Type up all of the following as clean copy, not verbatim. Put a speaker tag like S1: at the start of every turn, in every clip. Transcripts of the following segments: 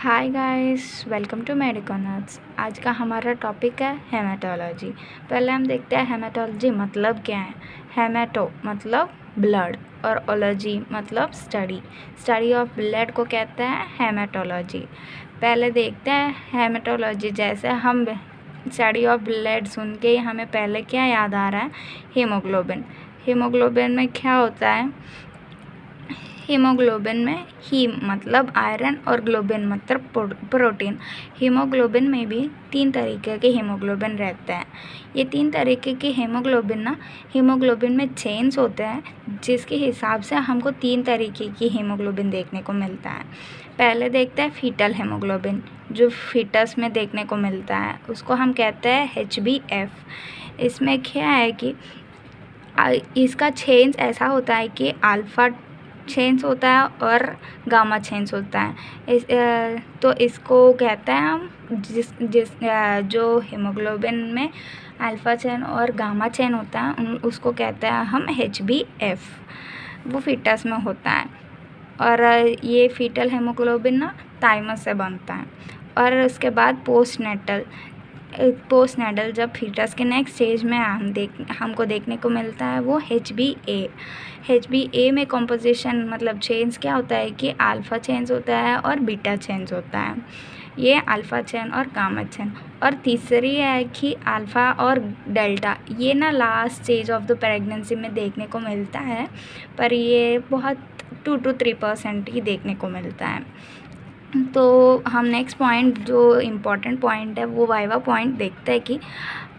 S1: Hi guys, welcome to Mediconuts. आज का हमारा टॉपिक है हेमाटोलॉजी। पहले हम देखते हैं हेमाटोलॉजी मतलब क्या है। हेमाटो मतलब ब्लड और ओलॉजी मतलब स्टडी ऑफ ब्लड को कहते हैं हेमाटोलॉजी। पहले देखते हैं हेमाटोलॉजी। जैसे हम स्टडी ऑफ ब्लड सुन के हमें पहले क्या याद आ रहा है, हीमोग्लोबिन। हीमोग्लोबिन में क्या होता है, हीमोग्लोबिन में हीम मतलब आयरन और ग्लोबिन मतलब प्रोटीन। हीमोग्लोबिन में भी 3 तरीके के हीमोग्लोबिन रहते हैं। ये 3 तरीके के हीमोग्लोबिन में चेन्स होते हैं, जिसके हिसाब से हमको 3 तरीके की हीमोग्लोबिन देखने को मिलता है। पहले देखते हैं फीटल हीमोग्लोबिन, जो फीटस में देखने को मिलता है, उसको हम कहते हैं HbF। इसमें क्या है कि इसका चेन्स ऐसा होता है कि अल्फ़ा चेन्स होता है और गामा चेन्स होता है। तो इसको कहते हैं हम जो हीमोग्लोबिन में अल्फ़ा चेन और गामा चेन होता है उसको कहते हैं हम HbF। वो फीटस में होता है और ये फीटल हीमोग्लोबिन ना थाइमस से बनता है। और उसके बाद पोस्टनेटल जब फीटस के नेक्स्ट स्टेज में हमको देखने को मिलता है वो HbA में कॉम्पोजिशन मतलब चेन्स क्या होता है कि अल्फ़ा चेन्स होता है और बीटा चेन्स होता है। ये अल्फ़ा चेन और गामा चेन। और तीसरी है कि अल्फ़ा और डेल्टा, ये ना last stage of the pregnancy में देखने को मिलता है, पर ये बहुत 2 to 3% ही देखने को मिलता है। तो हम नेक्स्ट पॉइंट जो इम्पॉर्टेंट पॉइंट है वो वाइवा पॉइंट देखते हैं कि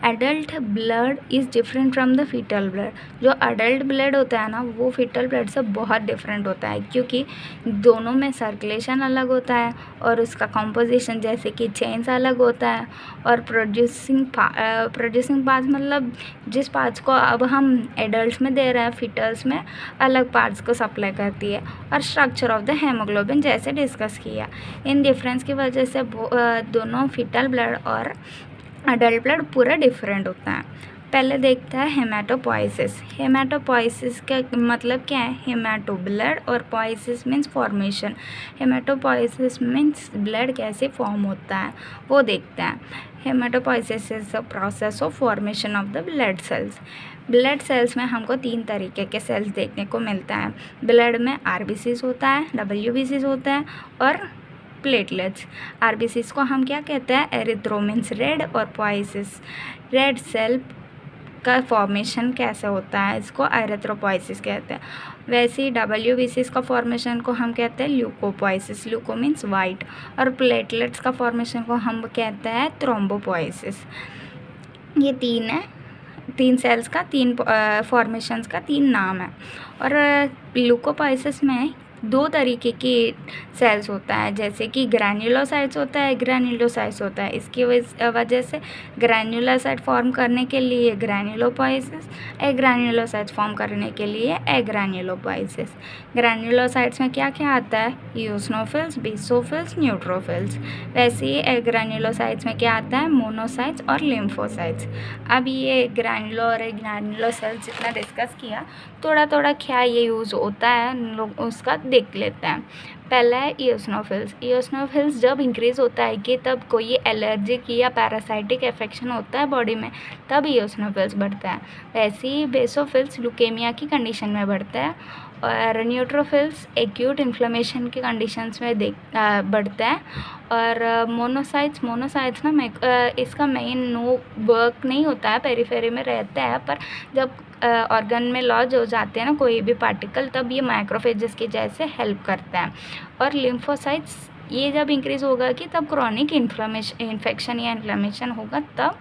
S1: adult blood is different from the fetal blood. जो अडल्ट ब्लड होता है ना वो फीटल ब्लड से बहुत डिफरेंट होता है, क्योंकि दोनों में सर्कुलेशन अलग होता है और उसका कॉम्पोजिशन जैसे कि चेन्स अलग होता है। और प्रोड्यूसिंग पार्ट्स मतलब जिस पार्ट्स को अब हम एडल्ट में दे रहे हैं फीटल्स में अलग पार्ट्स को सप्लाई करती है। और स्ट्रक्चर ऑफ द हेमोग्लोबिन जैसे डिस्कस किया, इन डिफरेंस की वजह से दोनों फीटल ब्लड और अडल्ट ब्लड पूरा डिफरेंट होता है। पहले देखते हैं हेमाटोपोइसिस। हेमाटोपोइसिस का मतलब क्या है, हेमाटो ब्लड और poiesis means formation. Haematopoiesis means blood कैसे फॉर्म होता है वो देखते हैं। Haematopoiesis is the process of formation of the blood cells. Blood cells में हमको 3 तरीके के सेल्स देखने को मिलता है। ब्लड में RBCs होता है, WBCs होता है और प्लेटलेट्स। RBCs को हम क्या कहते हैं, एरिथ्रोमिन्स रेड, और पोइसिस रेड सेल का फॉर्मेशन कैसे होता है इसको एरिथ्रोपोइसिस कहते हैं। वैसे ही WBCs का फॉर्मेशन को हम कहते हैं ल्यूकोपोइसिस, ल्यूको मीन्स वाइट। और प्लेटलेट्स का फॉर्मेशन को हम कहते हैं थ्रोम्बोपोइसिस। ये 3 सेल्स का 3 फॉर्मेशंस का 3 नाम है। और ल्यूकोपोइसिस में 2 तरीके के सेल्स होता है, जैसे कि ग्रैन्युलोसाइट्स होता है, ग्रैन्युलोसाइट्स होता है। इसकी वजह से ग्रैन्युलोसाइट फॉर्म करने के लिए ग्रैन्युलोपोइसिस, एग्रैन्युलोसाइट्स फॉर्म करने के लिए एग्रैन्युलोपोइसिस। ग्रैन्युलोसाइट्स में क्या क्या आता है, ईओसिनोफिल्स, बेसोफिल्स, न्यूट्रोफिल्स। वैसे ही एग्रैन्युलोसाइट्स में क्या आता है, मोनोसाइट्स और लिम्फोसाइट्स। अब ये ग्रैन्युलो और एग्रैन्युलोसाइट्स जितना डिस्कस किया, थोड़ा थोड़ा क्या ये यूज़ होता है लोग उसका देख लेते हैं। पहला है ईओसिनोफिल्स। ईओसिनोफिल्स जब इंक्रीज़ होता है कि तब कोई एलर्जिक या पैरासाइटिक इन्फेक्शन होता है बॉडी में, तब ईओसिनोफिल्स बढ़ता है। वैसे ही बेसोफिल्स ल्यूकेमिया की कंडीशन में बढ़ता है। और न्यूट्रोफिल्स एक्यूट इन्फ्लेमेशन के कंडीशंस में बढ़ता है। और मोनोसाइट्स ना इसका मेन वर्क नहीं होता है, पेरीफेरी में रहता है, पर जब ऑर्गन में लॉज हो जाते हैं ना कोई भी पार्टिकल, तब ये माइक्रोफेजेस की जैसे हेल्प करता है। और लिम्फोसाइट्स ये जब इंक्रीज़ होगा कि तब क्रॉनिक इन्फेक्शन या इन्फ्लेमेशन होगा, तब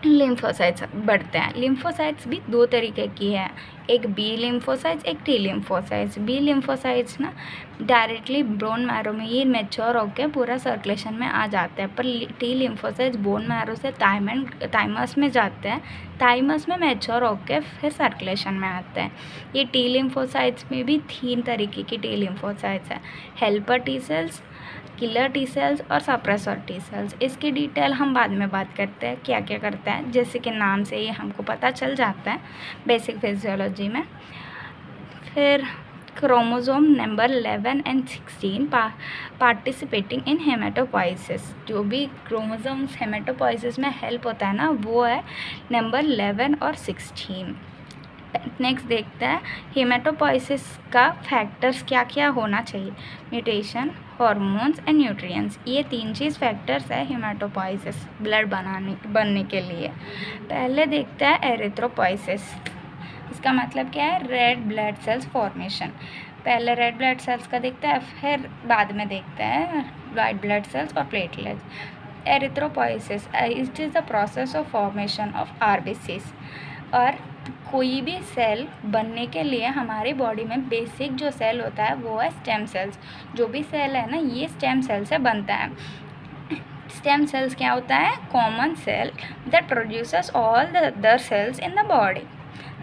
S1: लिम्फोसाइट्स बढ़ते हैं। लिम्फोसाइट्स भी 2 तरीके की है, एक बी लिम्फोसाइट्स, एक टी लिम्फोसाइट्स। बी लिम्फोसाइट्स ना डायरेक्टली बोन मैरो में ही मैच्योर होकर पूरा सर्कुलेशन में आ जाते हैं, पर टी लिम्फोसाइट्स बोन मैरो से थाइमस में जाते हैं, थाइमस में मैच्योर होकर फिर सर्कुलेशन में आते हैं। ये टी लिम्फोसाइट्स में भी 3 तरीके की टी लिम्फोसाइट्स है, helper T cells, killer T cells और सप्रेसर टी सेल्स। इसकी डिटेल हम बाद में बात करते हैं क्या क्या करता है, जैसे कि नाम से ही हमको पता चल जाता है बेसिक फिजियोलॉजी में। फिर chromosome number 11 and 16 participating in haematopoiesis. जो भी क्रोमोसोम्स हेमेटोपोइसिस में हेल्प होता है ना, वो है नंबर 11 और 16। नेक्स्ट देखते हैं हेमेटोपोइसिस का फैक्टर्स क्या क्या होना चाहिए। म्यूटेशन, हॉर्मोन्स एंड न्यूट्रिएंट्स, ये 3 चीज़ फैक्टर्स है हेमेटोपोइसिस ब्लड बनने के लिए। पहले देखते हैं एरिथ्रोपोइसिस। इसका मतलब क्या है? Red blood cells formation. पहले रेड ब्लड सेल्स का देखते हैं, फिर बाद में देखते हैं वाइट ब्लड सेल्स और platelets. Erythropoiesis it is the process of formation of RBCs. और कोई भी सेल बनने के लिए हमारी बॉडी में बेसिक जो सेल होता है वो है स्टेम सेल्स। जो भी सेल है ना, ये स्टेम सेल से बनता है। स्टेम सेल्स क्या होता है? Common cell that produces all the other cells in the body,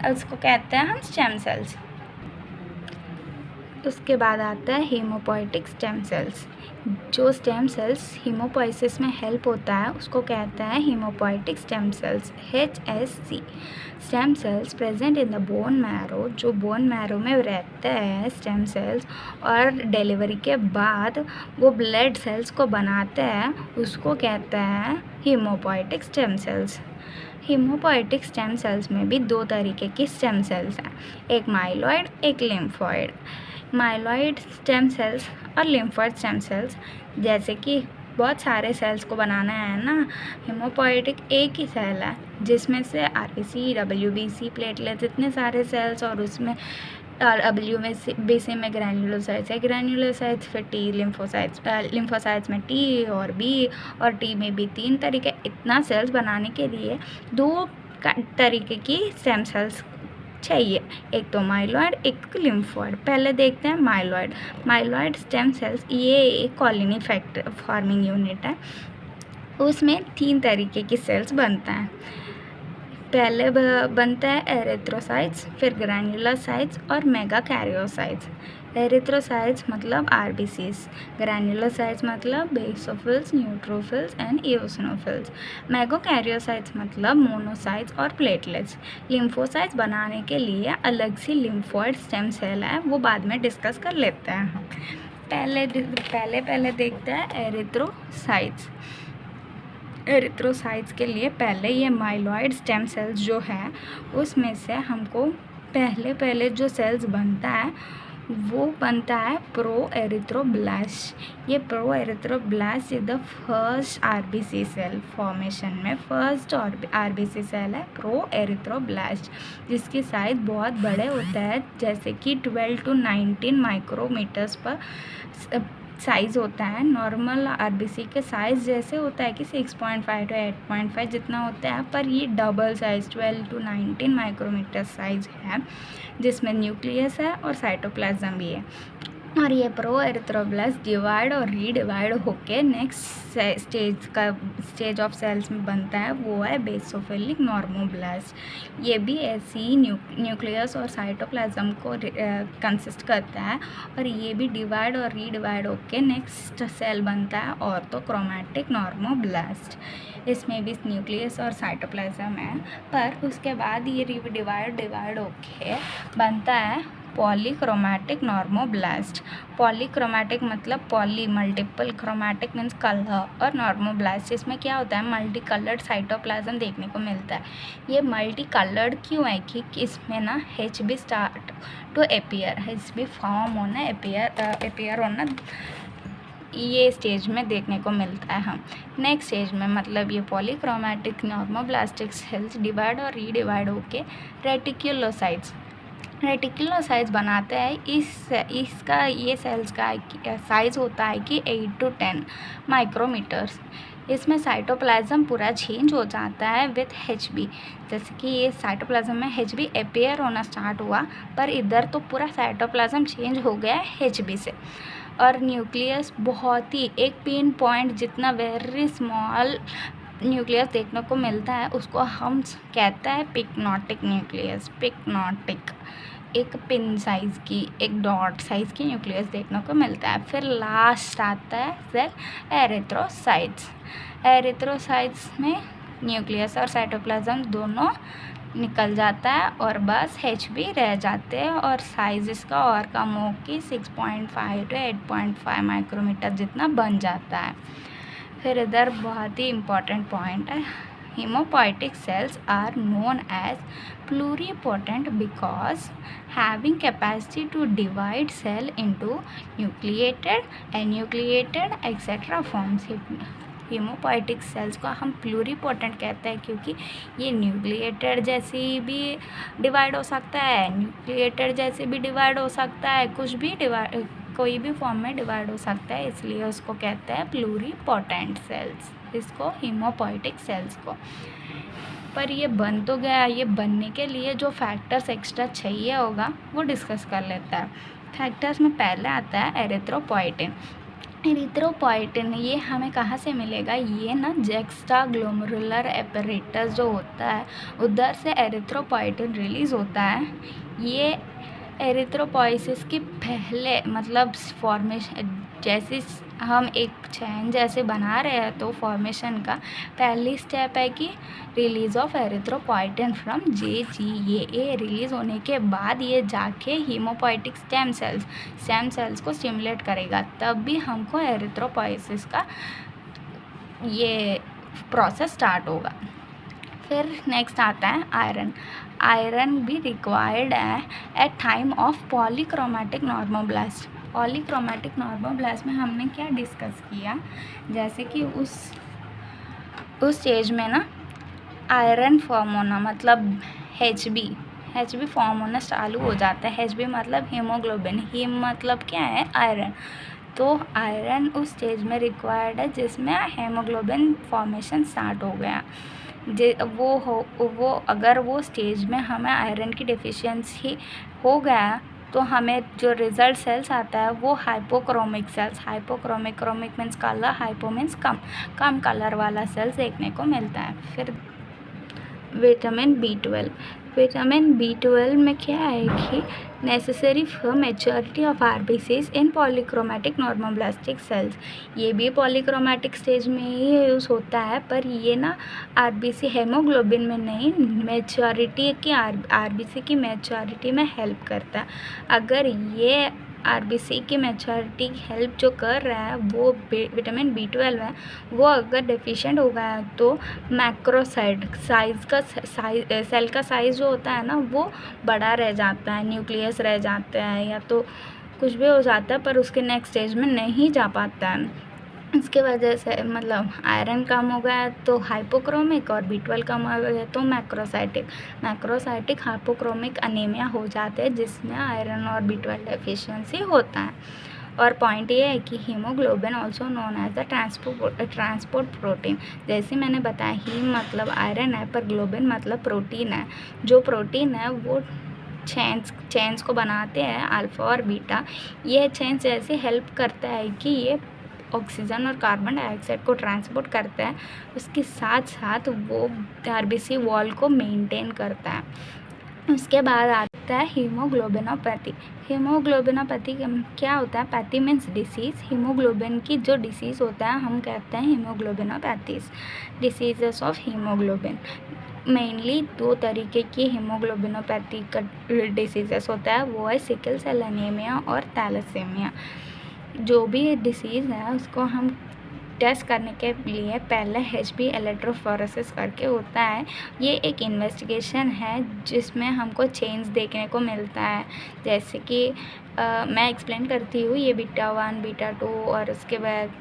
S1: उसको कहते हैं हम स्टेम सेल्स। उसके बाद आता है हेमोपोइटिक स्टेम सेल्स। जो स्टेम सेल्स हेमोपोइसिस में हेल्प होता है उसको कहते हैं haemopoietic stem cells, HSC। Stem cells present in the bone marrow, जो बोन मैरो में रहते हैं स्टेम सेल्स, और डिलीवरी के बाद वो ब्लड सेल्स को बनाते हैं, उसको कहते हैं haemopoietic stem sales. Haemopoietic stem sales में भी 2 तरीके की स्टेम सेल्स हैं, एक माइलॉइड, एक लिम्फॉइड। माइलॉइड स्टेम सेल्स और लिम्फॉइड स्टेम सेल्स, जैसे कि बहुत सारे सेल्स को बनाना है ना, हेमोपोइटिक एक ही सेल है जिसमें से आरबीसी, डब्ल्यूबीसी, प्लेटलेट्स, इतने सारे सेल्स, और उसमें डब्ल्यूबीसी में ग्रैन्युलोसाइट्स है, ग्रैन्युलोसाइट्स, फिर टी लिम्फोसाइट्स, लिम्फोसाइट्स में टी और बी, और टी में भी 3 तरीके। इतना सेल्स बनाने के लिए 2 तरीके की स्टेम सेल्स चाहिए, एक तो माइलॉइड, एक लिम्फॉइड। पहले देखते हैं माइलॉइड। माइलॉइड स्टेम सेल्स ये एक कॉलोनी फैक्टर फॉर्मिंग यूनिट है, उसमें 3 तरीके की सेल्स बनता है। पहले बनता है एरिथ्रोसाइट्स, फिर ग्रैन्युलोसाइट्स और मेगाकैरियोसाइट्स। एरिथ्रोसाइट्स मतलब आरबीसीज, ग्रैन्युलोसाइट्स मतलब बेसोफिल्स, न्यूट्रोफिल्स एंड इओसिनोफिल्स, मेगाकैरियोसाइट्स मतलब मोनोसाइट्स और प्लेटलेट्स। लिम्फोसाइट्स बनाने के लिए अलग सी लिम्फॉइड स्टेम सेल है, वो बाद में डिस्कस कर लेते हैं। पहले देखते हैं एरिथ्रोसाइट्स। एरिथ्रोसाइट्स के लिए पहले ये माइलॉइड स्टेम सेल्स जो है, उसमें से हमको पहले जो सेल्स बनता है वो बनता है प्रो एरिथ्रोब्लास्ट। ये pro erythroblast is the first RBC cell formation में फर्स्ट आरबीसी सेल है प्रो एरिथ्रोब्लास्ट, जिसकी साइज बहुत बड़े होता है, जैसे कि 12 to 19 माइक्रोमीटर्स पर साइज़ होता है। नॉर्मल आरबीसी के साइज़ जैसे होता है कि 6.5 to 8.5 जितना होता है, पर ये double size 12 to 19 micrometer size है, जिसमें न्यूक्लियस है और साइटोप्लाज्म भी है। और ये प्रो एरिथ्रोब्लास्ट डिवाइड और रीडिवाइड होके नेक्स्ट स्टेज ऑफ सेल्स में बनता है, वो है बेसोफिलिक नॉर्मोब्लास्ट। ये भी ऐसी ही न्यूक्लियस और साइटोप्लाज्म को कंसिस्ट करता है, और ये भी डिवाइड और रीडिवाइड होके नेक्स्ट सेल बनता है ऑर्थोक्रोमैटिक नॉर्मोब्लास्ट। इसमें भी न्यूक्लियस और साइटोप्लाज्म है, पर उसके बाद ये डिवाइड होके बनता है पॉलीक्रोमैटिक नॉर्मोब्लास्ट। पॉलीक्रोमैटिक मतलब poly multiple, chromatic means colour, और नॉर्मोब्लास्ट इसमें क्या होता है? मल्टी कलर्ड साइटोप्लाज्म देखने को मिलता है। ये मल्टी कलर्ड क्यों है कि इसमें ना HB start to appear, HB form होना, अपीयर होना, ये स्टेज में देखने को मिलता है हम। नेक्स्ट स्टेज में मतलब ये पॉलीक्रोमैटिक नॉर्मोब्लास्टिक सेल्स डिवाइड और रीडिवाइड होके रेटिकुलोसाइट्स बनाते हैं। इसका ये सेल्स का साइज़ होता है कि 8 to 10 माइक्रोमीटर्स। इसमें साइटोप्लाज्म पूरा चेंज हो जाता है विथ HB, जैसे कि ये साइटोप्लाज्म में HB अपीयर होना स्टार्ट हुआ, पर इधर तो पूरा साइटोप्लाज्म चेंज हो गया है HB से। और न्यूक्लियस बहुत ही एक पिन पॉइंट जितना वेरी स्मॉल न्यूक्लियस देखने को मिलता है, उसको हम कहते हैं पिक्नोटिक न्यूक्लियस। पिक्नोटिक एक पिन साइज़ की, एक डॉट साइज़ की न्यूक्लियस देखने को मिलता है। फिर लास्ट आता है सेल एरिथ्रोसाइट्स। एरिथ्रोसाइट्स में न्यूक्लियस और साइटोप्लाज्म दोनों निकल जाता है और बस Hb रह जाते हैं और साइज़ इसका और कम हो के 6.5 to 8.5 माइक्रोमीटर जितना बन जाता है। फिर इधर बहुत ही इम्पॉर्टेंट पॉइंट है, hemopoietic cells are known as pluripotent because having capacity to divide cell into nucleated, enucleated etc. forms. Haemopoietic cells को हम प्लूरीपोटेंट कहते हैं क्योंकि ये न्यूक्लिएटेड जैसी भी डिवाइड हो सकता है, न्यूक्लिएटेड जैसे भी डिवाइड हो सकता है, कुछ भी डिवाइड कोई भी फॉर्म में डिवाइड हो सकता है, इसलिए उसको कहते हैं प्लूरीपोटेंट सेल्स, इसको हीमोपोइटिक सेल्स को। पर ये बन तो गया, ये बनने के लिए जो फैक्टर्स एक्स्ट्रा चाहिए होगा वो डिस्कस कर लेता है। फैक्टर्स में पहले आता है एरिथ्रोपोइटिन। एरिथ्रोपोइटिन ये हमें कहाँ से मिलेगा, ये ना जेक्स्ट्रा ग्लोमेरुलर एपरेटस जो होता है उधर से एरिथ्रोपोइटिन रिलीज़ होता है। ये एरिथ्रोपोइसिस की पहले मतलब फॉर्मेशन, जैसे हम एक चैन जैसे बना रहे हैं तो फॉर्मेशन का पहली स्टेप है कि release of erythropoietin from JGA। Release होने के बाद ये जाके हीमोपोइटिक स्टेम सेल्स को स्टिमुलेट करेगा, तब भी हमको एरिथ्रोपोइसिस का ये प्रोसेस स्टार्ट होगा। फिर नेक्स्ट आता है आयरन। आयरन भी रिक्वायर्ड है at time of polychromatic normoblast. Polychromatic normoblast में हमने क्या डिस्कस किया, जैसे कि उस स्टेज में ना आयरन फॉर्म होना मतलब Hb फॉर्म होना चालू हो जाता है। Hb मतलब हीमोग्लोबिन, हीम मतलब क्या है, आयरन। तो आयरन उस स्टेज में रिक्वायर्ड है जिसमें हीमोग्लोबिन फॉर्मेशन स्टार्ट हो गया। वो अगर वो स्टेज में हमें आयरन की डेफिशिएंसी हो गया तो हमें जो रिजल्ट सेल्स आता है वो hypochromic cells, chromic means colour, hypo means कम कलर वाला सेल्स देखने को मिलता है। फिर विटामिन B12 में क्या है कि necessary for maturity of RBCs in polychromatic normoblastic cells. ये भी पॉलीक्रोमैटिक स्टेज में ही यूज़ होता है, पर ये ना RBC हेमोग्लोबिन में नहीं, मैच्योरिटी की RBC की मैच्योरिटी में हेल्प करता है। अगर ये RBC की मैच्योरिटी हेल्प जो कर रहा है वो विटामिन B12 है, वो अगर डेफिशिएंट हो गया है तो मैक्रोसाइट सेल का साइज़ जो होता है ना वो बड़ा रह जाता है, न्यूक्लियस रह जाता है या तो कुछ भी हो जाता है, पर उसके नेक्स्ट स्टेज में नहीं जा पाता है। इसके वजह से मतलब आयरन कम हो गया तो हाइपोक्रोमिक और B12 कम हो गया तो मैक्रोसाइटिक हाइपोक्रोमिक अनीमिया हो जाते हैं, जिसमें आयरन और B12 डेफिशिएंसी होता है। और पॉइंट ये है कि haemoglobin also known as the transport protein. जैसे मैंने बताया हीम मतलब आयरन है, पर ग्लोबिन मतलब प्रोटीन है। जो प्रोटीन है वो चेन्स को बनाते हैं, अल्फ़ा और बीटा। ये चेन्स जैसे हेल्प करता है कि ये ऑक्सीजन और कार्बन डाइऑक्साइड को ट्रांसपोर्ट करता है, उसके साथ साथ वो RBC वॉल को मेंटेन करता है। उसके बाद आता है हीमोग्लोबिनोपैथी। हीमोग्लोबिनोपैथी क्या होता है, पैथी मीन्स डिसीज़। हीमोग्लोबिन की जो डिसीज़ होता है हम कहते हैं haemoglobinopathies, diseases of haemoglobin. Mainly 2 तरीके की हीमोग्लोबिनोपैथी का डिसीजेस होता है, वो है सिकल सेल एनीमिया और थैलेसीमिया। जो भी डिसीज़ है उसको हम टेस्ट करने के लिए पहले Hb इलेक्ट्रोफोरेसिस करके होता है। ये एक इन्वेस्टिगेशन है जिसमें हमको चेंज देखने को मिलता है, जैसे कि मैं एक्सप्लेन करती हूँ ये β1 β2 और उसके बाद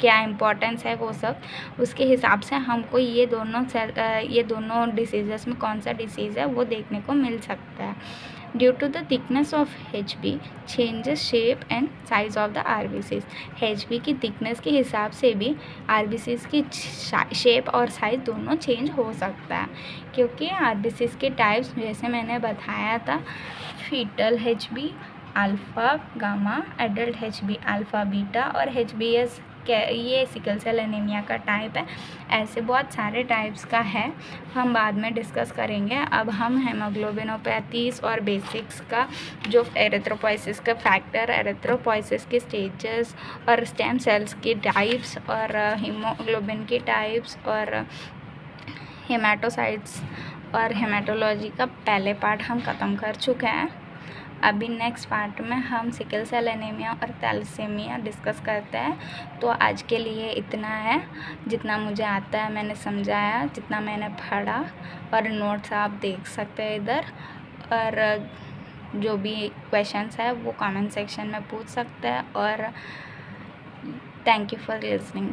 S1: क्या इम्पोर्टेंस है वो सब, उसके हिसाब से हमको ये दोनों डिसीज़ेस में कौन सा डिसीज़ है वो देखने को मिल सकता है। Due to the thickness of Hb changes shape and size of the RBCs। Hb की थिकनेस के हिसाब से भी RBCs की शेप और साइज दोनों चेंज हो सकता है, क्योंकि RBCs के टाइप्स जैसे मैंने बताया था, fetal Hb, alpha gamma, adult Hb alpha beta और HbS ये सिकल सेल एनीमिया का टाइप है। ऐसे बहुत सारे टाइप्स का है, हम बाद में डिस्कस करेंगे। अब हम हेमोग्लोबिनोपैथीज और बेसिक्स का जो एरिथ्रोपोइसिस का फैक्टर, एरिथ्रोपोइसिस के स्टेजेस और स्टेम सेल्स की टाइप्स और हीमोग्लोबिन की टाइप्स और हेमाटोसाइट्स और हेमाटोलॉजी का पहले पार्ट हम ख़त्म कर चुके हैं। अभी नेक्स्ट पार्ट में हम सिकल सेल एनीमिया और थैलेसीमिया डिस्कस करते हैं। तो आज के लिए इतना है, जितना मुझे आता है मैंने समझाया, जितना मैंने पढ़ा, और नोट्स आप देख सकते हैं इधर। और जो भी क्वेश्चंस है वो कमेंट सेक्शन में पूछ सकते हैं। और थैंक यू फॉर लिसनिंग।